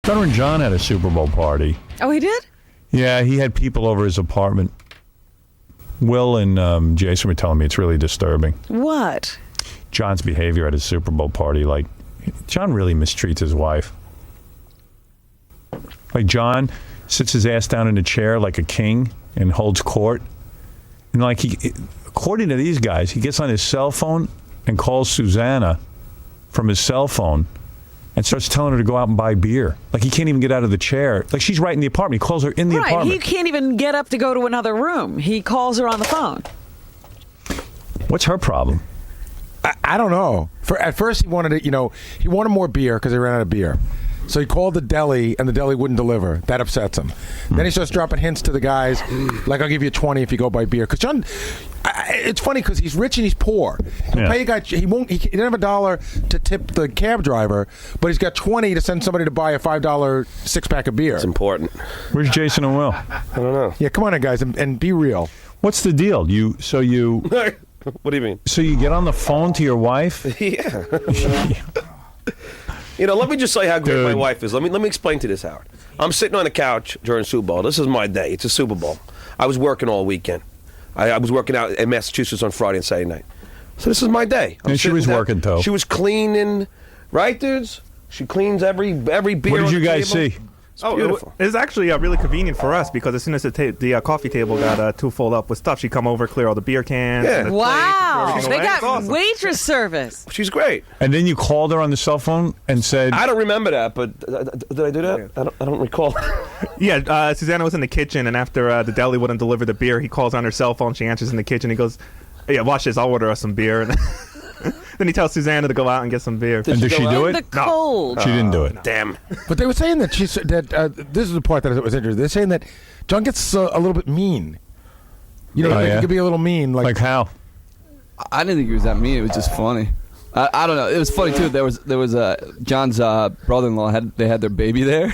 Stuttering John had a Super Bowl party. Oh, he did? Yeah, he had people over his apartment. Will and Jason were telling me it's really disturbing. What? John's behavior at his Super Bowl party. Like, John really mistreats his wife. Like, John sits his ass down in a chair like a king and holds court. And, like, according to these guys, he gets on his cell phone and calls Susanna from his cell phone and starts telling her to go out and buy beer. Like, he can't even get out of the chair. Like, she's right in the apartment. He calls her in the apartment. He can't even get up to go to another room. He calls her on the phone. What's her problem? I don't know. At first, he wanted he wanted more beer because they ran out of beer. So he called the deli, and the deli wouldn't deliver. That upsets him. Then he starts dropping hints to the guys, like, I'll give you 20 if you go buy beer. Because John, it's funny because he's rich and he's poor. He'll pay a guy. He didn't have $1 to tip the cab driver, but he's got 20 to send somebody to buy a $5 six-pack of beer. It's important. Where's Jason and Will? I don't know. Yeah, come on in, guys, and be real. What's the deal? What do you mean? So you get on the phone to your wife? Yeah. Let me just say how great my wife is. Let me explain to this, Howard. I'm sitting on the couch during Super Bowl. This is my day. It's a Super Bowl. I was working all weekend. I was working out in Massachusetts on Friday and Saturday night. So this is my day. And she was working, too. She was cleaning, right, dudes? She cleans every beer. What did you guys see? It's beautiful. It was actually really convenient for us because as soon as the coffee table got too full up with stuff, she'd come over, clear all the beer cans. Yeah. And the Wow. plates, They got awesome. waitress service. She's great. And then you called her on the cell phone and said... I don't remember that, but did I do that? I don't recall. Yeah, Susanna was in the kitchen, and after the deli wouldn't deliver the beer, he calls on her cell phone. She answers in the kitchen. He goes, "Yeah, watch this. I'll order us some beer." And then he tells Susanna to go out and get some beer. And did she do In it? the cold. She didn't do it. Damn. But they were saying that this is the part that was interesting. They're saying that John gets a little bit mean. He could be a little mean. Like how? I didn't think he was that mean. It was just funny. I don't know. It was funny too. There was John's brother-in-law they had their baby there,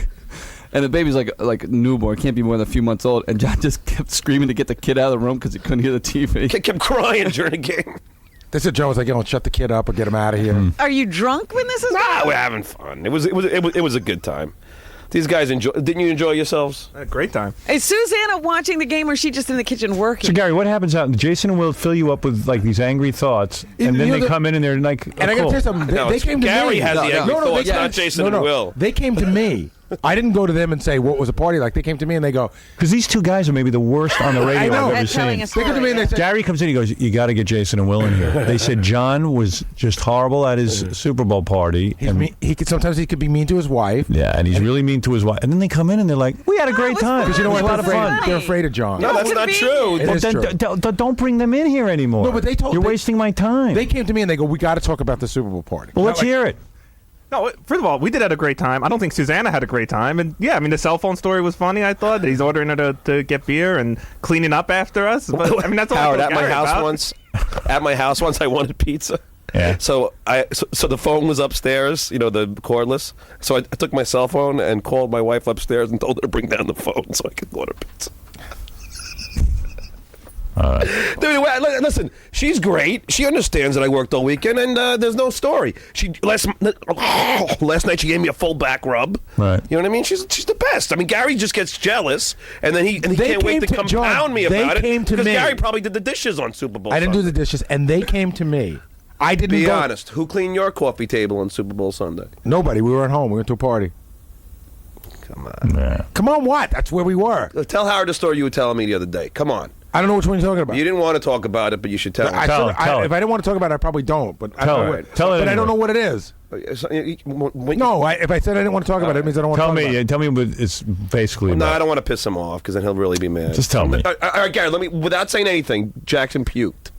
and the baby's like newborn, can't be more than a few months old. And John just kept screaming to get the kid out of the room because he couldn't hear the TV. Kept crying during the game. They said John was like, shut the kid up or get him out of here. Are you drunk when this is going on? We're having fun. It was a good time. These guys didn't you enjoy yourselves? A great time. Is Susanna watching the game or is she just in the kitchen working? So, Gary, what happens out? Jason will fill you up with, like, these angry thoughts, and then they come in and they're like, And I got to tell you something. They came to Gary me. has the angry thoughts, not Jason and Will. They came to me. I didn't go to them and say, what was the party like? They came to me and they go... Because these two guys are maybe the worst on the radio I know. I've ever At telling seen. a story. They come to me and they say... Gary comes in, he goes, you got to get Jason and Will in here. They said John was just horrible at his Super Bowl party. Sometimes he could be mean to his wife. Yeah, and he's really mean to his wife. And then they come in and they're like, we had a great time. Because you know It what? was a lot of fun. They're afraid of John. No, that's not true. It is true. Don't bring them in here anymore. No, but You're wasting my time. They came to me and they go, we got to talk about the Super Bowl party. Well, let's hear it. No, first of all, we did have a great time. I don't think Susanna had a great time. And yeah, I mean, the cell phone story was funny, I thought. He's ordering her to get beer and cleaning up after us. But, I mean, that's all Howard, I told Gary about. At my house once, I wanted pizza. Yeah. So the phone was upstairs, the cordless. So I took my cell phone and called my wife upstairs and told her to bring down the phone so I could order pizza. Dude, listen, she's great. She understands that I worked all weekend, and there's no story. Last night she gave me a full back rub. Right. You know what I mean? She's the best. I mean, Gary just gets jealous, and then he can't wait to compound me about it. They came to me. Because Gary probably did the dishes on Super Bowl. I didn't do Sunday. the dishes, and they came to me. I didn't Be go. honest. Who cleaned your coffee table on Super Bowl Sunday? Nobody. We were at home. We went to a party. Come on. Yeah. Come on, what? That's where we were. Tell Howard the story you were telling me the other day. Come on. I don't know which one you're talking about. You didn't want to talk about it, but you should tell him. Tell it. If I didn't want to talk about it, I probably don't. But Tell it. Tell it But I don't anyway. know what it is. No, If I said I didn't want to talk about it, it means I don't want to Tell talk about it. me what it's basically No, about. I don't want to piss him off because then he'll really be mad. Just tell me. All right, Gary, without saying anything, Jackson puked.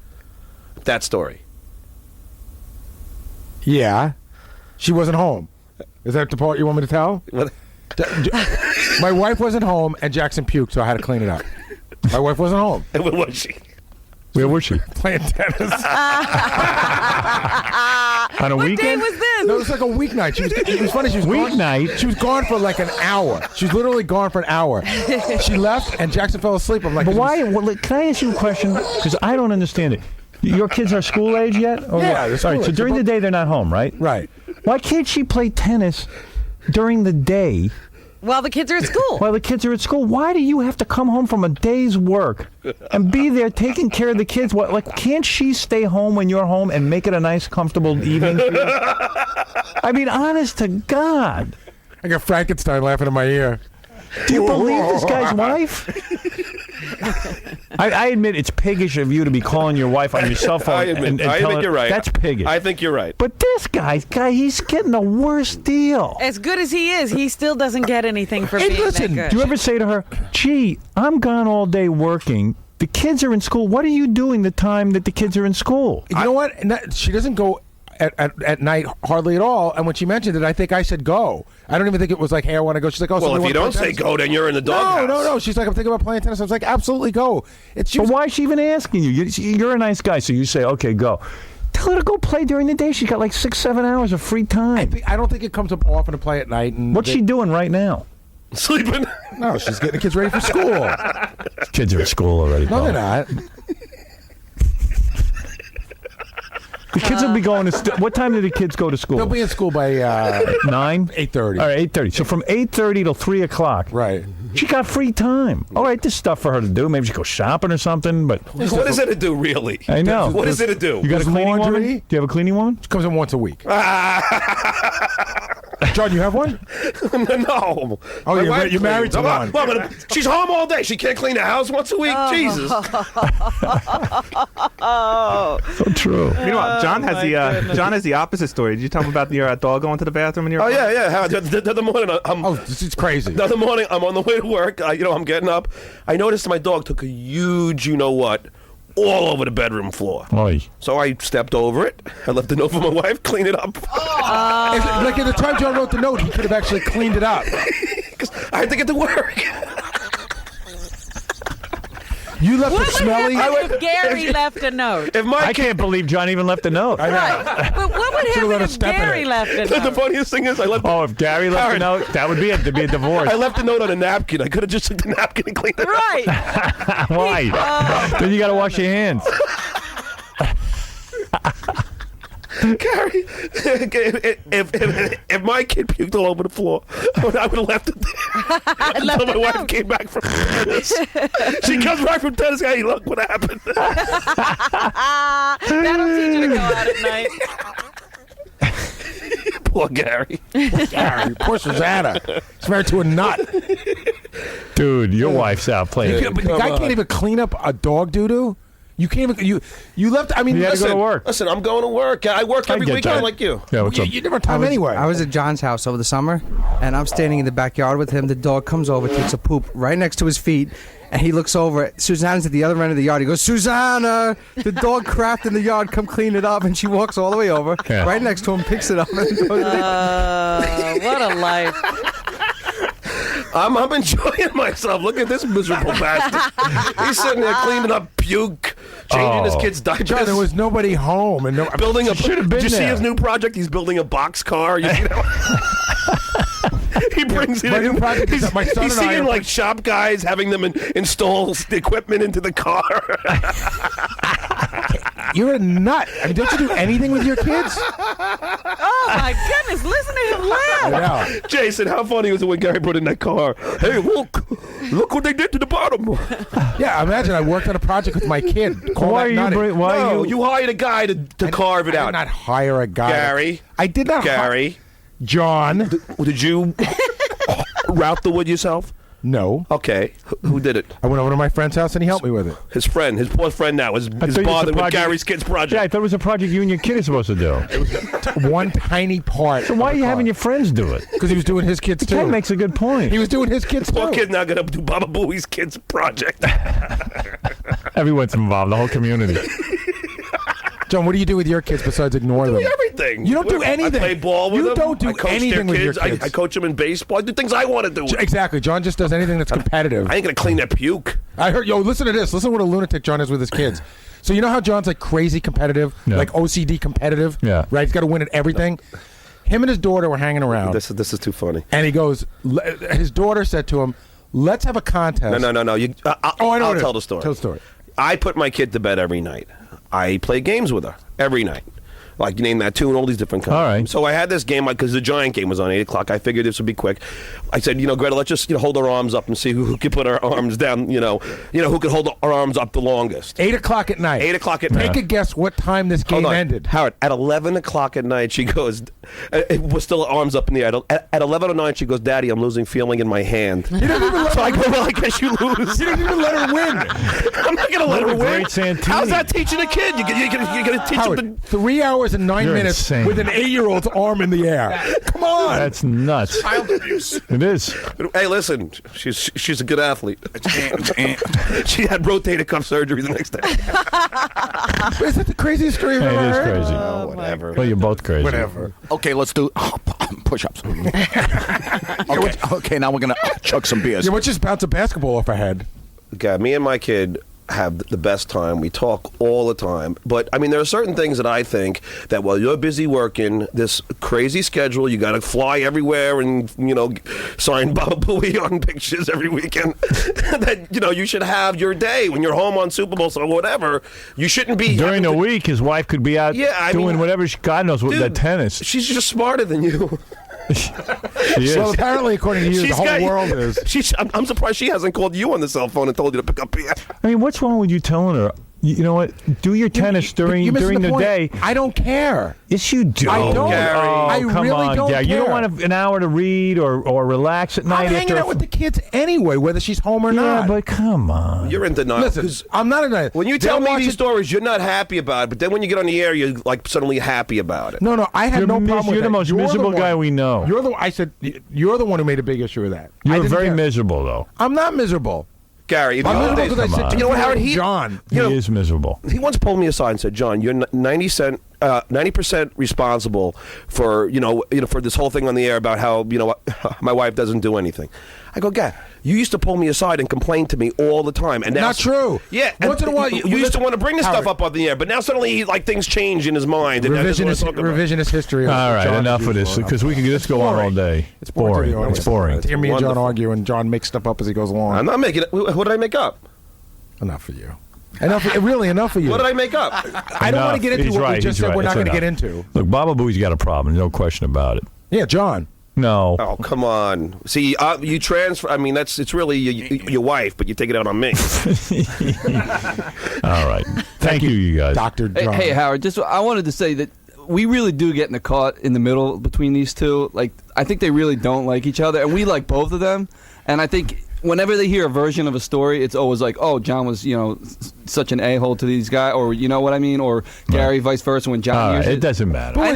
That story. Yeah. She wasn't home. Is that the part you want me to tell? What? My wife wasn't home, and Jackson puked, so I had to clean it up. My wife wasn't home. And where was she? Where was she? Playing tennis. On a What day weekend? was this? No, it was like a weeknight. It was funny. She was Weeknight? Gone, she was gone for like an hour. She was literally gone for an hour. She left, and Jackson fell asleep. I'm like, But why? Well, can I ask you a question? Because I don't understand it. Your kids are school age yet? Or Yeah, what? they're school All right, so age. during the day they're not home, right? Right. Why can't she play tennis during the day While the kids are at school. while the kids are at school? Why do you have to come home from a day's work and be there taking care of the kids? What, like, can't she stay home when you're home and make it a nice, comfortable evening for you? I mean, honest to God. I got Frankenstein laughing in my ear. Do you believe this guy's wife? I admit it's piggish of you to be calling your wife on your cell phone. I admit, and I tell think her, you're right. That's piggish. I think you're right. But this guy, he's getting the worst deal. As good as he is, he still doesn't get anything for Hey, being listen, that Do good. you ever say to her, gee, I'm gone all day working. The kids are in school. What are you doing the time that the kids are in school? You know what? She doesn't go at night hardly at all. And when she mentioned it, I think I said go. I don't even think it was like, hey, I want to go. She's like, oh, Well, somebody if you wanna don't play say tennis? go, then you're in the doghouse. No. She's like, I'm thinking about playing tennis. I was like, absolutely go. But why is she even asking you? You're a nice guy, so you say, okay, go. Tell her to go play during the day. She's got like 6-7 hours of free time. I don't think it comes up often to play at night. And What's she doing right now? Sleeping. No, she's getting the kids ready for school. Kids are at school already. No, they're not. The kids will be going to. What time do the kids go to school? They'll be in school by 9, 8:30. All right, 8:30. So from 8:30 till 3 o'clock. Right. She got free time. All right, there's stuff for her to do. Maybe she go shopping or something. But What is it to do, really? I know. What is it to do? You got a There's cleaning laundry. woman? Do you have a cleaning woman? She comes in once a week. John, you have one? No. Oh, My you're wife married to cleans. one. Well, but she's home all day. She can't clean the house once a week. Jesus. So true. Meanwhile, John has the opposite story. Did you tell him about your dog going to the bathroom in your? Oh yeah. How, the other morning, This is crazy. the other morning, I'm on the way to work. I'm getting up. I noticed my dog took a huge, what, all over the bedroom floor. Oy. So I stepped over it. I left a note for my wife. Clean it up. Like at the time John wrote the note, he could have actually cleaned it up. 'Cause I had to get to work. You left What it would smelly. happen if Gary left a note? If my I can't believe John even left a note. Right. But what would Should've let happen her if step in Gary it. left a the note? funniest thing is, I left. Oh, if Gary left a Karen. note, that would be it. There'd be a divorce. I left a note on a napkin. I could have just took the napkin and cleaned it up. Right. Why? Then you got to wash your hands. Gary, if my kid puked all over the floor, I would have left it there until my wife came back from tennis. She comes back from tennis. Hey, look what happened. That'll teach you to go out at night. Poor Gary. Gary, poor Susanna. It's married to a nut. Dude, your wife's out playing. But the guy can't even clean up a dog doo-doo. You can't even. You left. I mean, You had to go listen. to work. Listen, I'm going to work. I work every get weekend that. like you. Yeah, what's up? You never have time anyway. I was at John's house over the summer, and I'm standing in the backyard with him. The dog comes over, takes a poop right next to his feet, and he looks over. Susanna's at the other end of the yard. He goes, Susanna, the dog crapped in the yard. Come clean it up. And she walks all the way over, Yeah. right next to him, picks it up, and goes What a life. I'm enjoying myself. Look at this miserable bastard. He's sitting there cleaning up puke, changing his kids' diapers. John, there was nobody home, and building a. should have been Did you see there. his new project? He's building a box car. You know? He brings my it new in. project is that my son He's and I seeing are- like shop guys having them install the equipment into the car. You're a nut. I mean, don't you do anything with your kids? Oh, my goodness. Listen to him laugh. Yeah. Jason, how funny was it when Gary brought in that car? Hey, look what they did to the bottom. Yeah, imagine I worked on a project with my kid. Call Why that are you? nutty. Why are No, you? you hired a guy to carve it I out. did not hire a guy. Gary. I did not. Gary, John. did you route the wood yourself? No. Okay, who did it? I went over to my friend's house and he helped me with it. His friend, his poor friend now, is thought it was bothered a with project- Gary's kid's project. Yeah, I thought it was a project you and your kid are supposed to do. One tiny part. So why are you having your friends do it? Because he was doing his kids too. Ken makes a good point. He was doing his kids Poor too. kid now gonna do Baba Booey's kid's project. Everyone's involved, the whole community. John, what do you do with your kids besides ignore them? Everything. You don't do anything. I play ball with You them. don't do I coach anything their with your kids. kids. I coach them in baseball. I do things I want to do. Exactly. John just does anything that's competitive. I ain't gonna clean that puke. I heard. Yo, listen to this. Listen to what a lunatic John is with his kids. So you know how John's like crazy competitive, Yeah. like OCD competitive. Yeah. Right. He's got to win at everything. Him and his daughter were hanging around, This is too funny. and he goes. His daughter said to him, "Let's have a contest." No. I know. I'll it tell is. the story. Tell the story. I put my kid to bed every night. I play games with her every night. Like Name That Tune, all these different kinds. All right. So I had this game because the Giant game was on 8 o'clock. I figured this would be quick. I said, Greta, let's just hold our arms up and see who can put our arms down. Who can hold our arms up the longest. 8 o'clock at night. 8 o'clock at night. Take a guess what time this game Hold on. ended. Howard, at 11 o'clock at night, she goes, it was still arms up in the air. At 11:09, she goes, Daddy, I'm losing feeling in my hand. You didn't even let So her I go, well, I guess you lose. You didn't even let her win. I'm not going to let her win. Great Santini. How's that teaching a kid? You're going to teach Howard, him 3 hours and 9 You're minutes insane. with an 8-year-old's arm in the air. Come on. That's nuts. Child abuse. It is. Hey, listen, she's a good athlete. She had rotator cuff surgery the next day. Is that the craziest story I've It ever is heard? crazy. Whatever. Well, you're both crazy. Whatever. Okay, let's do push-ups. Okay, now we're gonna chug some beers. Yeah, let's just bounce a basketball off her head. Okay, me and my kid have the best time. We talk all the time. But, I mean, there are certain things that I think that while you're busy working, this crazy schedule, you got to fly everywhere and, sign Baba Booey on pictures every weekend, that, you should have your day when you're home on Super Bowl or whatever. You shouldn't be... During the week, his wife could be out doing whatever. God knows what, that tennis. She's just smarter than you. She is. Well, apparently, according to you, the whole world is. I'm surprised she hasn't called you on the cell phone and told you to pick up Pierre. I mean, what's wrong with you telling her? You know what? Do your tennis during You're missing the point. day. I don't care. Yes, you do. I don't. Gary. I come really on, don't Gary. You care. don't want an hour to read or relax at night. I'm hanging after out with the kids anyway, whether she's home or Yeah, not. but come on. You're in denial. Listen, I'm not in When you tell me these stories, you're not happy about it. But then when you get on the air, you're like suddenly happy about it. No, I had You're no problem with you're that. the most miserable guy we know. I said you're the one who made a big issue of that. I You're didn't very care. miserable, though. I'm not miserable. Gary, if I'm you miserable because I said, on. You know what, Howard? John. He is miserable. He once pulled me aside and said, "John, you're 90% responsible for for this whole thing on the air about how my wife doesn't do anything." I go, "Gary, you used to pull me aside and complain to me all the time, and now Not true. Yeah, Once in a while, you used to want to bring this Howard. stuff up on the air, but now suddenly things change in his mind. And now he doesn't want to talk about it. Revisionist history. All right, enough of this, because we can just go on all day. It's boring. It's boring. Hear me and John Wonderful. argue, and John makes stuff up as he goes along. I'm not making it. What did I make up? Enough for you. Enough for you. What did I make up? I don't want to get into He's what right, we just he's said right. we're not It's going to get enough. into. Look, Baba Booey's got a problem. No question about it. Yeah, John. No. Oh, come on. See, you transfer. I mean, it's really your wife, but you take it out on me. All right. Thank you guys. Dr. John. Hey, Howard, I wanted to say that we really do get in the caught in the middle between these two. Like, I think they really don't like each other, and we like both of them. And I think whenever they hear a version of a story, it's always like, oh, John was, such an a-hole to these guys, or you know what I mean, or Gary, vice versa. When John All hears right. it, It doesn't matter. I